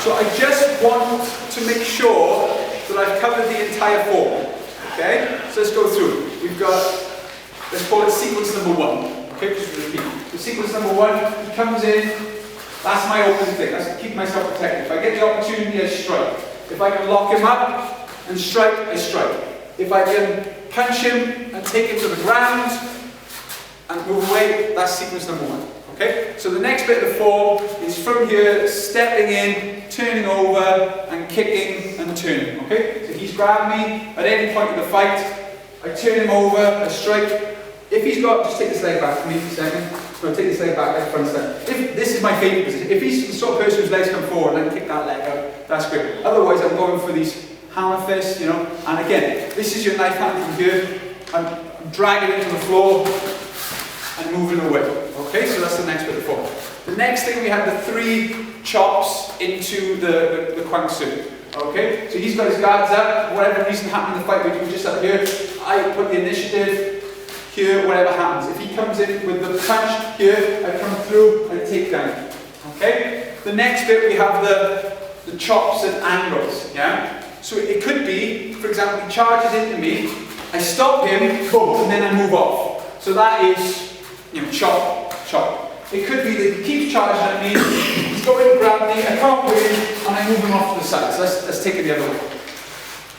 So I just want to make sure that I've covered the entire form. Okay? So let's go through. We've got, let's call it sequence number 1. Okay, just repeat. So sequence number 1, he comes in, that's my opening thing. That's keep myself protected. If I get the opportunity, I strike. If I can lock him up and strike, I strike. If I can punch him and take him to the ground and move away, that's sequence number 1. Okay? So the next bit of the form is from here, stepping in, turning over, and kicking and turning. Okay? So he's grabbed me at any point in the fight. I turn him over, I strike. If he's got, just take this leg back for me for a second. No, take this leg back, like front step. If this is my favourite position. If he's the sort of person whose legs come forward and I can kick that leg out, that's great. Otherwise, I'm going for these hammer fists, you know. And again, this is your knife hand from here. I'm dragging it to the floor and moving away. Okay, so that's the next bit of the form. The next thing, we have the 3 chops into the Kwang Su. Okay, so he's got his guards up. Whatever reason happened in the fight, we do just up here. I put the initiative. Here, whatever happens. If he comes in with the punch here, I come through and take down. Okay? The next bit, we have the chops at angles. Yeah? So it could be, for example, he charges into me, I stop him, boom, and then I move off. So that is, you know, chop, chop. It could be that he keeps charging at me, he's going to grab me, I can't win, and I move him off to the side. So let's take it the other way.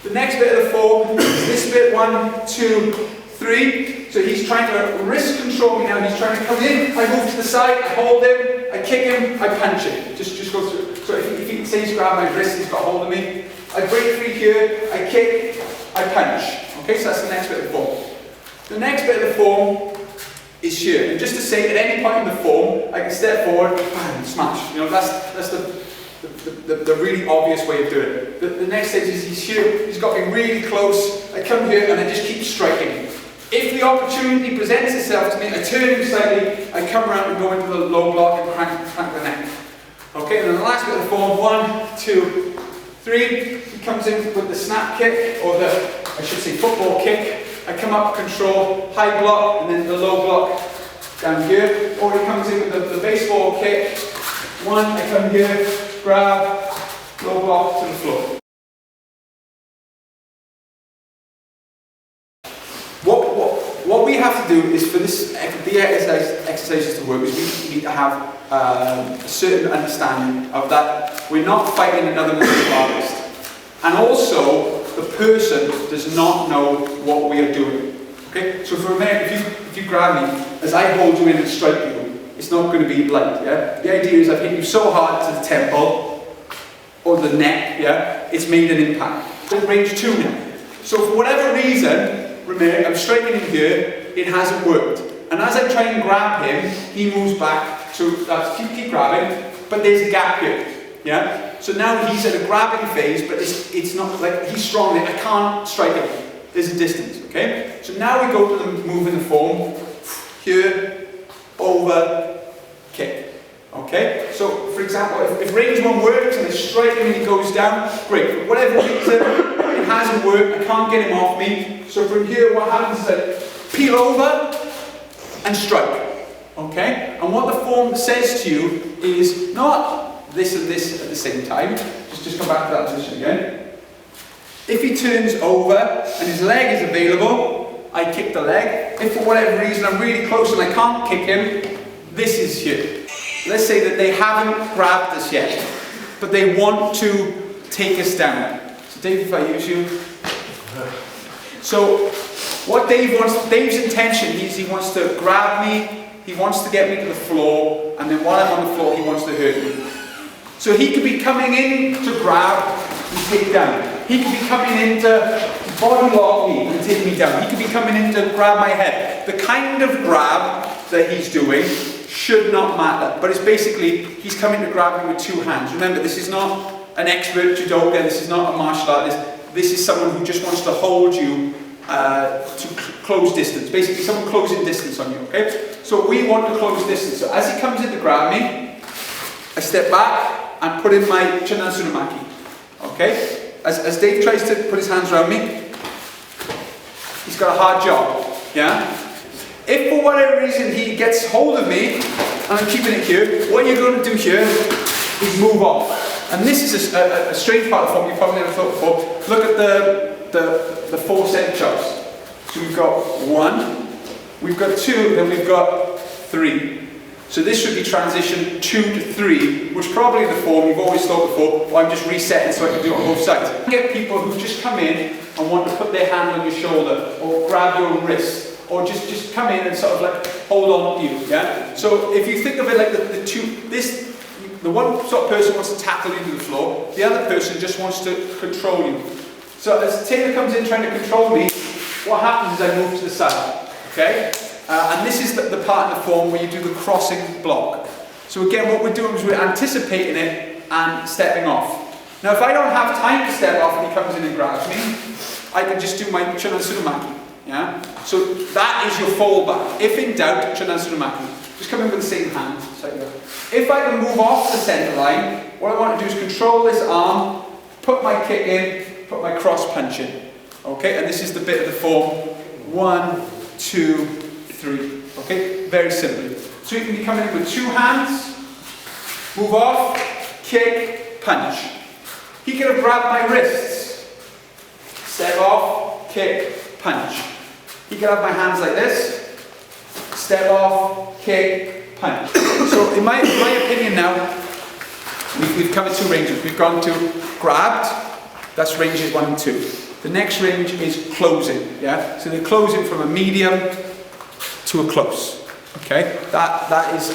The next bit of the form is this bit, 1, 2, 3. So he's trying to wrist control me now. He's trying to come in. I move to the side. I hold him. I kick him. I punch him. Just go through. So if he says he's grabbed my wrist, he's got hold of me. I break free here. I kick. I punch. Okay, so that's the next bit of the form. The next bit of the form is here. And just to say, at any point in the form, I can step forward, bang, smash. You know, that's the really obvious way of doing it. The next stage is he's here. He's got me really close. I come here and I just keep striking. If the opportunity presents itself to me, I turn him slightly, I come around and go into the low block and crank the neck. Okay, and then the last bit of the form, 1, 2, 3, he comes in with the snap kick, or I should say football kick. I come up, control, high block, and then the low block down here. Or he comes in with the baseball kick. 1, I come here, grab, low block to the floor. What we have to do is, for the exercises to work, is we need to have a certain understanding of that we're not fighting another martial artist. And also, the person does not know what we are doing. Okay? So for a minute, if you grab me, as I hold you in and strike you, it's not going to be light, yeah? The idea is I've hit you so hard to the temple, or the neck, yeah? It's made an impact. Range 2 now. So for whatever reason, remember, I'm striking him here, it hasn't worked. And as I try and grab him, he moves back to, keep grabbing, but there's a gap here, yeah? So now he's at a grabbing phase, but it's not like, he's strong, I can't strike him. There's a distance, okay? So now we go to the move in the form, here, over, kick, okay? So, for example, if range 1 works and I strike him and he goes down, great. For whatever reason, it hasn't worked, I can't get him off me. So from here, what happens is I peel over and strike, okay? And what the form says to you is not this and this at the same time. Just come back to that position again. If he turns over and his leg is available, I kick the leg. If for whatever reason I'm really close and I can't kick him, this is here. Let's say that they haven't grabbed us yet, but they want to take us down. So Dave, if I use you. So what Dave wants, Dave's intention is he wants to grab me, he wants to get me to the floor, and then while I'm on the floor, he wants to hurt me. So he could be coming in to grab and take down. He could be coming in to body lock me and take me down. He could be coming in to grab my head. The kind of grab that he's doing should not matter, but it's basically, he's coming to grab me with 2 hands. Remember, this is not an expert judoka, this is not a martial artist. This is someone who just wants to hold you to close distance. Basically, someone closing distance on you, okay? So we want to close distance. So as he comes in to grab me, I step back and put in my Chun and Sunamaki, okay? As Dave tries to put his hands around me, he's got a hard job, yeah? If for whatever reason he gets hold of me, and I'm keeping it here, what you're going to do here is move off. And this is a strange part of the form you probably never thought before. Look at the 4 cent chops. So we've got 1, we've got 2, then we've got 3. So this should be transition 2 to 3, which probably the form you've always thought before, well, I'm just resetting so I can do it on both sides. You get people who just come in and want to put their hand on your shoulder, or grab your wrist, or just come in and sort of like hold on to you, yeah? So if you think of it like the one sort of person wants to tackle you to the floor, the other person just wants to control you. So as Taylor comes in trying to control me, what happens is I move to the side, okay? And this is the part of the form where you do the crossing block. So again, what we're doing is we're anticipating it and stepping off. Now if I don't have time to step off and he comes in and grabs me, I can just do my Chun and Mahk, yeah? So that is your fallback. If in doubt, Chun and Mahk. Just come in with the same hand. If I can move off the centre line, what I want to do is control this arm, put my kick in, put my cross punch in. Okay, and this is the bit of the form. 1, 2, 3. Okay, very simply. So you can be coming in with 2 hands, move off, kick, punch. He could have grabbed my wrists, step off, kick, punch. He could have my hands like this, step off, kick, punch. So in my opinion now, we've covered 2 ranges. We've gone to grabbed, that's ranges 1 and 2. The next range is closing, yeah? So they're closing from a medium to a close, okay? That is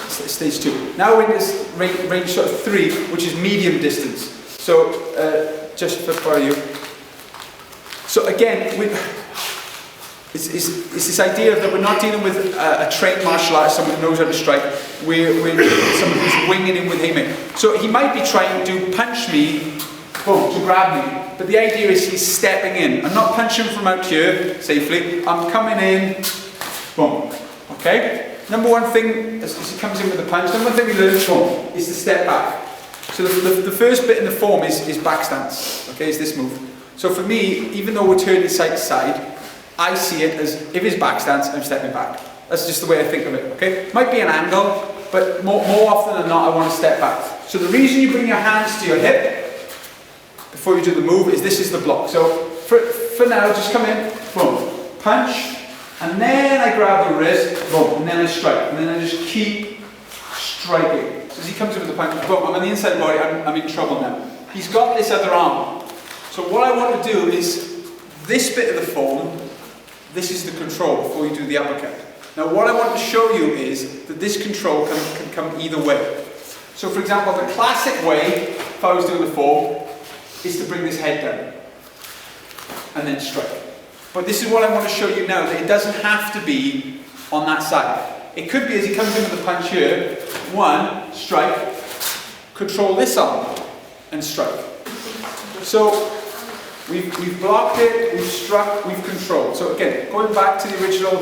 stage 2. Now we're in this range sort of 3, which is medium distance. So just for you. So again, it's this idea that we're not dealing with a trained martial artist, someone who knows how to strike. We're dealing with someone who's winging in with haymaker. So he might be trying to punch me, boom, to grab me. But the idea is he's stepping in. I'm not punching from out here safely. I'm coming in, boom. Okay? Number one thing, as he comes in with the punch, number one thing we learn, boom, is to step back. So the first bit in the form is back stance. Okay, is this move. So for me, even though we're turning side to side, I see it as, if it's back stance, I'm stepping back. That's just the way I think of it, okay? Might be an angle, but more often than not, I want to step back. So the reason you bring your hands to your hip before you do the move is this is the block. So for now, just come in, boom, punch, and then I grab the wrist, boom, and then I strike, and then I just keep striking. So as he comes in with the punch, boom, I'm on the inside of the body, I'm in trouble now. He's got this other arm. So what I want to do is, this bit of the form, this is the control before you do the uppercut. Now what I want to show you is that this control can come either way. So for example, the classic way, if I was doing the form, is to bring this head down and then strike. But this is what I want to show you now, that it doesn't have to be on that side. It could be as he comes in with the punch here, 1, strike, control this arm and strike. So we've blocked it, we've struck, we've controlled. So again, going back to the original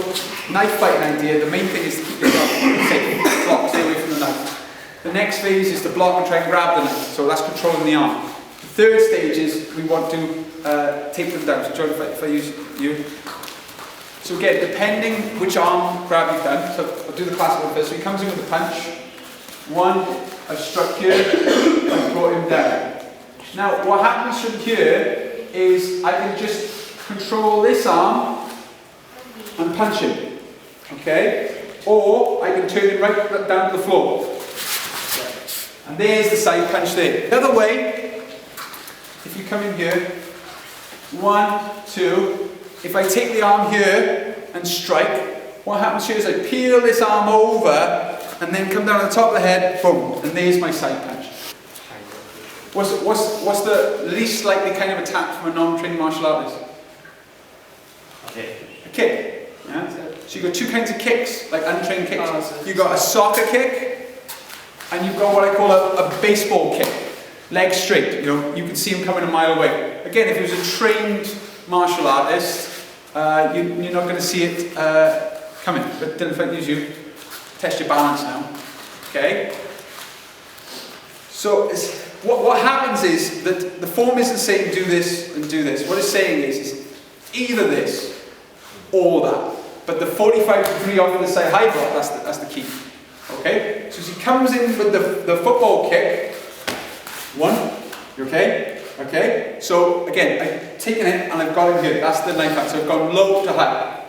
knife fighting idea, the main thing is to keep yourself safe, block, stay away from the knife. The next phase is to block and try and grab the knife, so that's controlling the arm. The third stage is we want to tape them down. So John, if I use you. So again, depending which arm grab you've done, so I'll do the classic one first. So he comes in with a punch. 1, I've struck here, I've brought him down. Now what happens from here is I can just control this arm and punch him, okay? Or I can turn him right down to the floor. And there's the side punch there. The other way, if you come in here, 1, 2, if I take the arm here and strike, what happens here is I peel this arm over and then come down on the top of the head, boom, and there's my side punch. What's the least likely kind of attack from a non-trained martial artist? A kick. Yeah? So you've got 2 kinds of kicks, like untrained kicks. You've got a soccer kick, and you've got what I call a baseball kick. Legs straight, you know, you can see him coming a mile away. Again, if he was a trained martial artist, you're not going to see it coming. But then if I use you, test your balance now. Okay? So what happens is that the form isn't saying do this and do this. What it's saying is either this or that. But the 45 degree off to the side high block, that's the key. Okay? So as he comes in with the football kick, 1. You okay? Okay. So again, I've taken it and I've got it here. That's the knife hand. So I've gone low to high.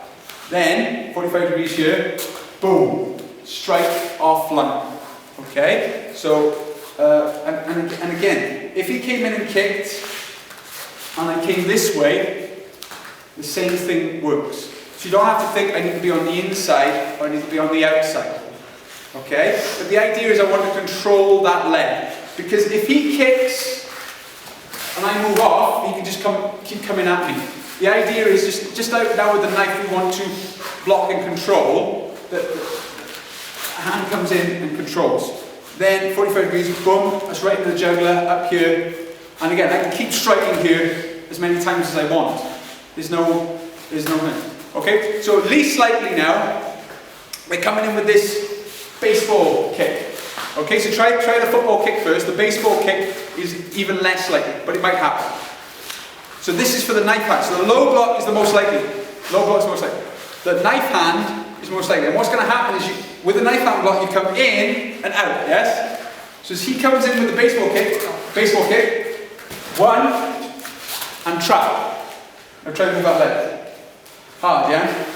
Then 45 degrees here. Boom. Strike off line. Okay. So and again, if he came in and kicked, and I came this way, the same thing works. So you don't have to think I need to be on the inside or I need to be on the outside. Okay? But the idea is I want to control that leg. Because if he kicks and I move off, he can just keep coming at me. The idea is just like now with the knife we want to block and control, the hand comes in and controls. Then 45 degrees, boom, that's right into the jugular, up here. And again, I can keep striking here as many times as I want. There's no limit. Okay, so at least slightly now, we're coming in with this baseball kick. Okay, so try the football kick first. The baseball kick is even less likely, but it might happen. So this is for the knife hand. So the low block is the most likely. Low block is the most likely. The knife hand is most likely. And what's going to happen is with the knife hand block, you come in and out, yes? So as he comes in with the baseball kick, 1, and trap. Now try to move that leg. Hard, yeah?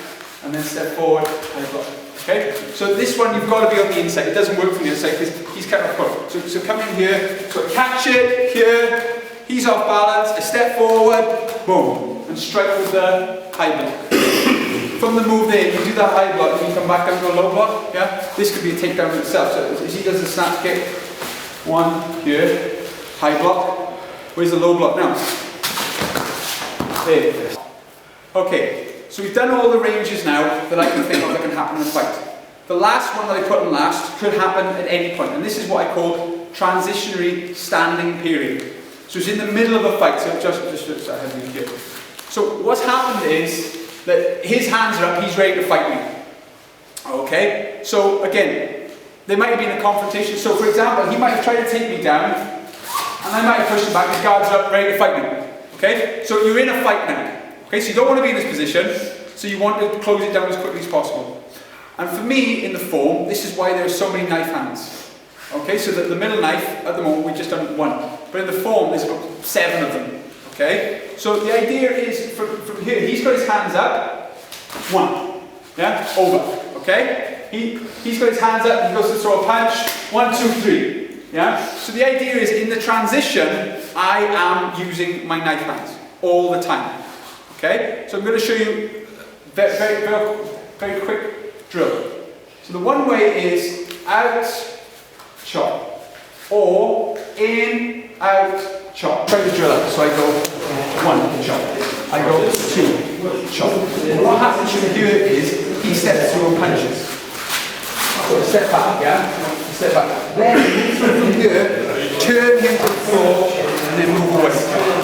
And then step forward, high block. Okay? So this one you've got to be on the inside. It doesn't work from the outside because he's kind of caught. So come in here, so catch it here, he's off balance, I step forward, boom, and strike with the high block. From the move there, you do that high block, and you come back down to a low block, yeah? This could be a takedown in itself. So as he does the snap kick, 1 here, high block. Where's the low block now? There. Okay. So we've done all the ranges now that I can think of that can happen in a fight. The last one that I put on last could happen at any point, and this is what I call transitionary standing period. So it's in the middle of a fight, so just here. So what's happened is that his hands are up, he's ready to fight me. Okay? So again, there might have been a confrontation. So for example, he might have tried to take me down, and I might have pushed him back, his guard's up, ready to fight me. Okay? So you're in a fight now. Okay, so you don't want to be in this position, so you want to close it down as quickly as possible. And for me, in the form, this is why there are so many knife hands. Okay, so the middle knife, at the moment, we've just done 1. But in the form, there's about 7 of them. Okay, so the idea is, from here, he's got his hands up, 1, yeah, over, okay? He's got his hands up, he goes to throw a punch, 1, 2, 3, yeah? So the idea is, in the transition, I am using my knife hands all the time. Okay, so I'm going to show you very quick drill. So the one way is out, chop, or in, out, chop. Try to drill out. So I go 1, chop. I go 2, chop. And what happens from here is he steps through and punches. So step back, yeah? Step back. Then from here, turn him to the floor and then move away.